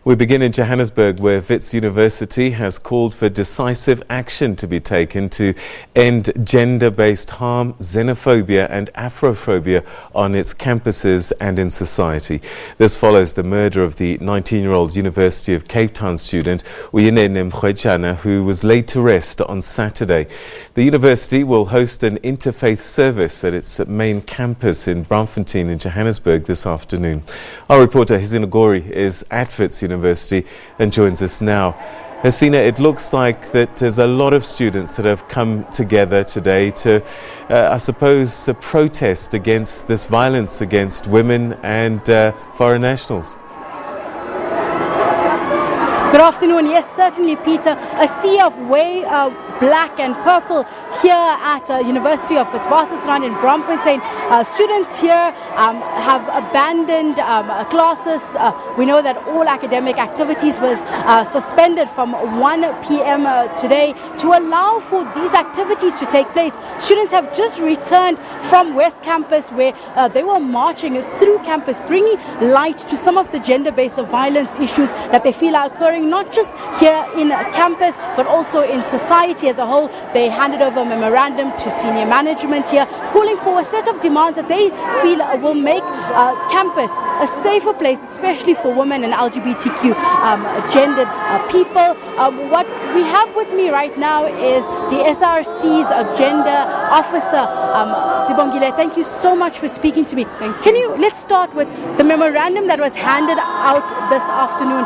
We begin in Johannesburg, where Wits University has called for decisive action to be taken to end gender-based harm, xenophobia and Afrophobia on its campuses and in society. This follows the murder of the 19-year-old University of Cape Town student Uyinene Mrwetyana, who was laid to rest on Saturday. The university will host an interfaith service at its main campus in Braamfontein in Johannesburg this afternoon. Our reporter Hasina Gori is at Wits University and joins us now. Hasina, it looks like that there's a lot of students that have come together today to, I suppose, protest against this violence against women and foreign nationals. Good afternoon. Yes, certainly, Peter. A sea of black and purple here at University of Witwatersrand in Braamfontein. Students here have abandoned classes. We know that all academic activities was suspended from 1 p.m. Today to allow for these activities to take place. Students have just returned from West Campus, where they were marching through campus, bringing light to some of the gender-based violence issues that they feel are occurring not just here in campus but also in society as a whole. They handed over a memorandum to senior management here, calling for a set of demands that they feel will make campus a safer place, especially for women and LGBTQ gendered people. What we have with me right now is the SRC's gender officer, Sibongile. Thank you so much for speaking to me. Let's start with the memorandum that was handed out this afternoon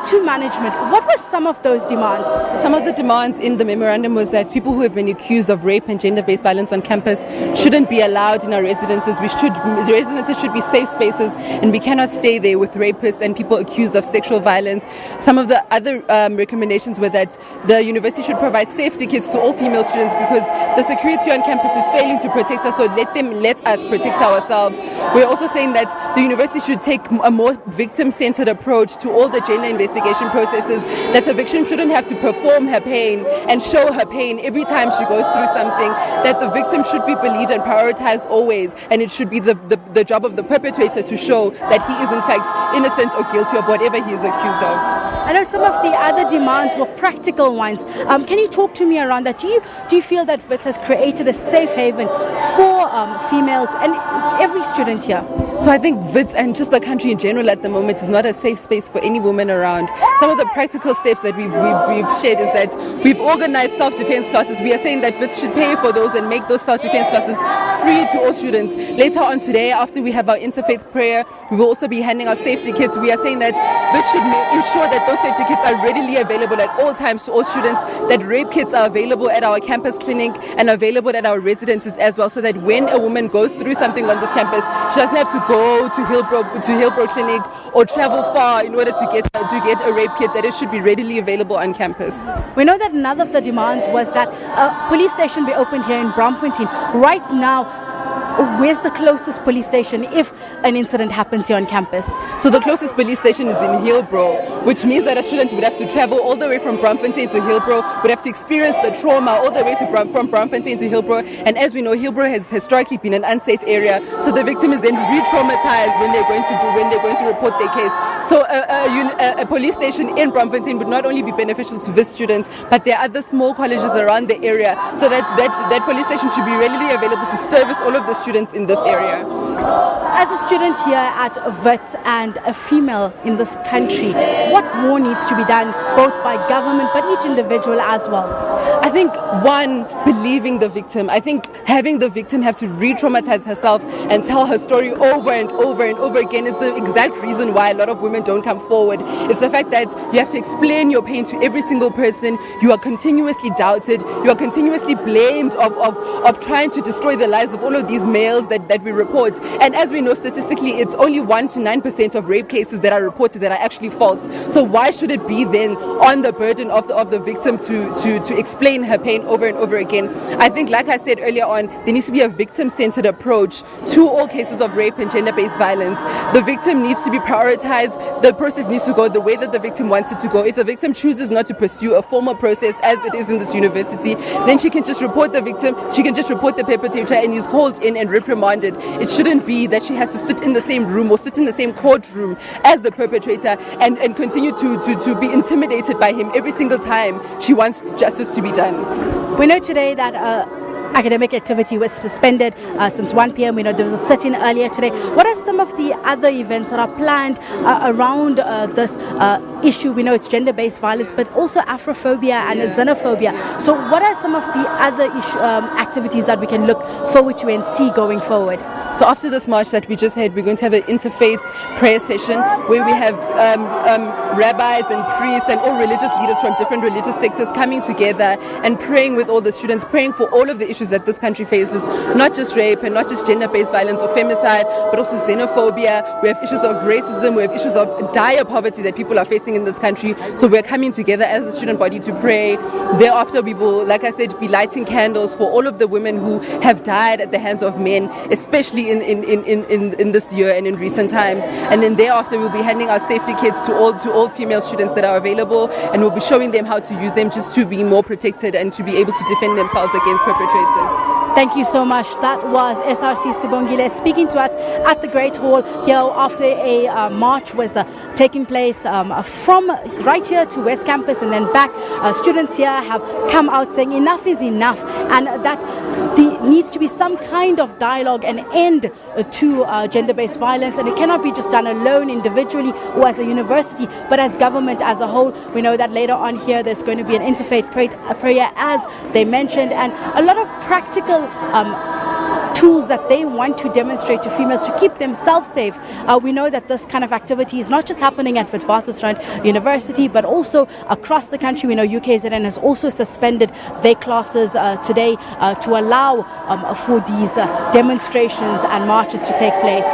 to management. What were some of those demands? Some of the demands in the memorandum was that people who have been accused of rape and gender-based violence on campus shouldn't be allowed in our residences. Residences should be safe spaces, and we cannot stay there with rapists and people accused of sexual violence. Some of the other recommendations were that the university should provide safety kits to all female students because the security on campus is failing to protect us, so let us protect ourselves. We're also saying that the university should take a more victim-centered approach to all the gender investigation processes, that a victim shouldn't have to perform her pain and show her pain every time she goes through something, that the victim should be believed and prioritized always, and it should be the job of the perpetrator to show that he is in fact innocent or guilty of whatever he is accused of. I know some of the other demands were practical ones. Can you talk to me around that? Do you feel that Wits has created a safe haven for females and every student here? So I think Wits and just the country in general at the moment is not a safe space for any woman around. Some of the practical steps that we've shared is that we've organized self-defense classes. We are saying that Wits should pay for those and make those self-defense classes free to all students. Later on today, after we have our interfaith prayer, we will also be handing out safety kits. We are saying that Wits should ensure that those safety kits are readily available at all times to all students, that rape kits are available at our campus clinic and available at our residences as well, so that when a woman goes through something on this campus, she doesn't have to go to Hillbrow Clinic or travel far in order to get a rape kit, that it should be readily available on campus. We know that another of the demands was that a police station be opened here in Braamfontein. Right now, where's the closest police station if an incident happens here on campus? So the closest police station is in Hillbrow, which means that a student would have to travel all the way from Braamfontein to Hillbrow, would have to experience the trauma all the way from Braamfontein to Hillbrow. And as we know, Hillbrow has historically been an unsafe area, so the victim is then re-traumatized when they're going to report their case. So a police station in Braamfontein would not only be beneficial to Wits students, but there are other small colleges around the area, so that police station should be readily available to service all of the students in this area. As a student here at Wits and a female in this country, what more needs to be done, both by government but each individual as well? I think, one, believing the victim. I think having the victim have to re-traumatize herself and tell her story over and over and over again is the exact reason why a lot of women don't come forward. It's the fact that you have to explain your pain to every single person. You are continuously doubted. You are continuously blamed of trying to destroy the lives of all of these males that we report. And as we know, statistically, it's only 1 to 9% of rape cases that are reported that are actually false. So why should it be then on the burden of the victim to explain her pain over and over again? I think, like I said earlier on, there needs to be a victim-centered approach to all cases of rape and gender-based violence. The victim needs to be prioritized. The process needs to go the way that the victim wants it to go. If the victim chooses not to pursue a formal process as it is in this university, then she can just report the victim, she can just report the perpetrator, and he's called in and reprimanded, it shouldn't be that she has to sit in the same room or sit in the same courtroom as the perpetrator and continue to be intimidated by him every single time she wants justice to be done. We know today that academic activity was suspended since 1 p.m. We know there was a sit-in earlier today. What are some of the other events that are planned around this issue? We know it's gender-based violence, but also Afrophobia and Xenophobia. So what are some of the other activities that we can look forward to and see going forward? So after this march that we just had, we're going to have an interfaith prayer session where we have rabbis and priests and all religious leaders from different religious sectors coming together and praying with all the students, praying for all of the issues that this country faces, not just rape and not just gender-based violence or femicide, but also xenophobia. We have issues of racism, we have issues of dire poverty that people are facing in this country. So we're coming together as a student body to pray. Thereafter we will, like I said, be lighting candles for all of the women who have died at the hands of men, especially in this year and in recent times. And then thereafter we'll be handing out safety kits to all female students that are available, and we'll be showing them how to use them just to be more protected and to be able to defend themselves against perpetrators. Thank you so much. That was SRC Sibongile speaking to us at the Great Hall here after a march was taking place from right here to West Campus and then back. Students here have come out saying enough is enough, and that there needs to be some kind of dialogue and end to gender-based violence, and it cannot be just done alone individually or as a university, but as government as a whole. We know that later on here there's going to be an interfaith prayer as they mentioned, and a lot of practical tools that they want to demonstrate to females to keep themselves safe. We know that this kind of activity is not just happening at Witwatersrand University, but also across the country. We know UKZN has also suspended their classes today to allow for these demonstrations and marches to take place.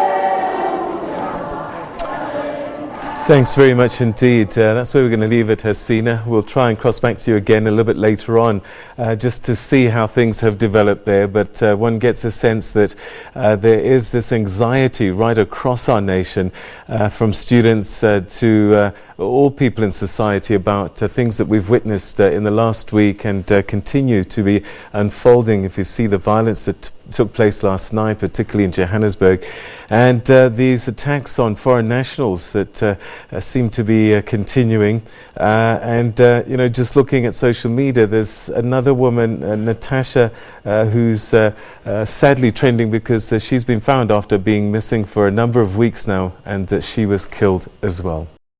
Thanks very much indeed. That's where we're going to leave it, Hasina. We'll try and cross back to you again a little bit later on just to see how things have developed there. But one gets a sense that there is this anxiety right across our nation from students to all people in society about things that we've witnessed in the last week and continue to be unfolding. If you see the violence that took place last night, particularly in Johannesburg, and these attacks on foreign nationals that seem to be continuing. Just looking at social media, there's another woman, Natasha, who's sadly trending because she's been found after being missing for a number of weeks now, and she was killed as well.